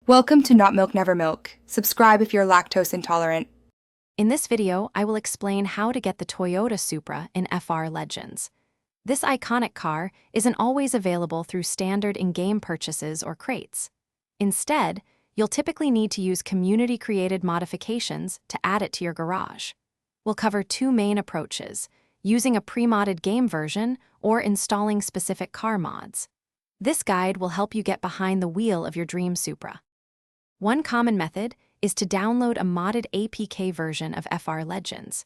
Welcome to Not Milk Never Milk. Subscribe if you're lactose intolerant. In this video, I will explain how to get the Toyota Supra in FR Legends. This iconic car isn't always available through standard in-game purchases or crates. Instead, you'll typically need to use community-created modifications to add it to your garage. We'll cover two main approaches: using a pre-modded game version or installing specific car mods. This guide will help you get behind the wheel of your dream Supra. One common method is to download a modded APK version of FR Legends.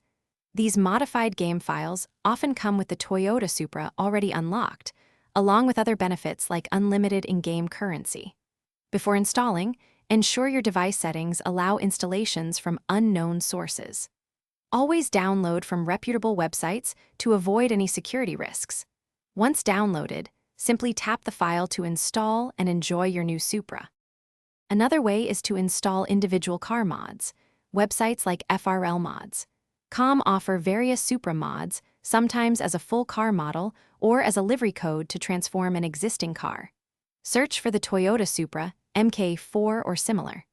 These modified game files often come with the Toyota Supra already unlocked, along with other benefits like unlimited in-game currency. Before installing, ensure your device settings allow installations from unknown sources. Always download from reputable websites to avoid any security risks. Once downloaded, simply tap the file to install and enjoy your new Supra. Another way is to install individual car mods. Websites like Apparel mods.com offer various Supra mods, sometimes as a full car model or as a livery code to transform an existing car. Search for the Toyota Supra, MK4 or similar.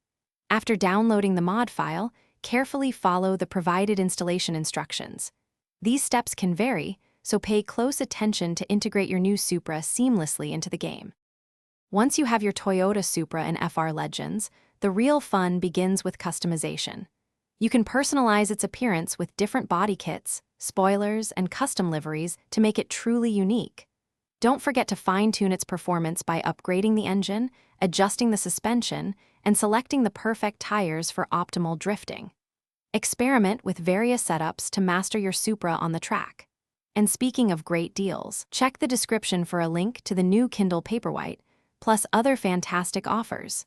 After downloading the mod file, carefully follow the provided installation instructions. These steps can vary, so pay close attention to integrate your new Supra seamlessly into the game. Once you have your Toyota Supra in FR Legends, the real fun begins with customization. You can personalize its appearance with different body kits, spoilers, and custom liveries to make it truly unique. Don't forget to fine-tune its performance by upgrading the engine, adjusting the suspension, and selecting the perfect tires for optimal drifting. Experiment with various setups to master your Supra on the track. And speaking of great deals, check the description for a link to the new Kindle Paperwhite, plus other fantastic offers.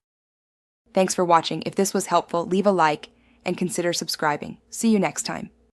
Thanks for watching. If this was helpful, leave a like and consider subscribing. See you next time.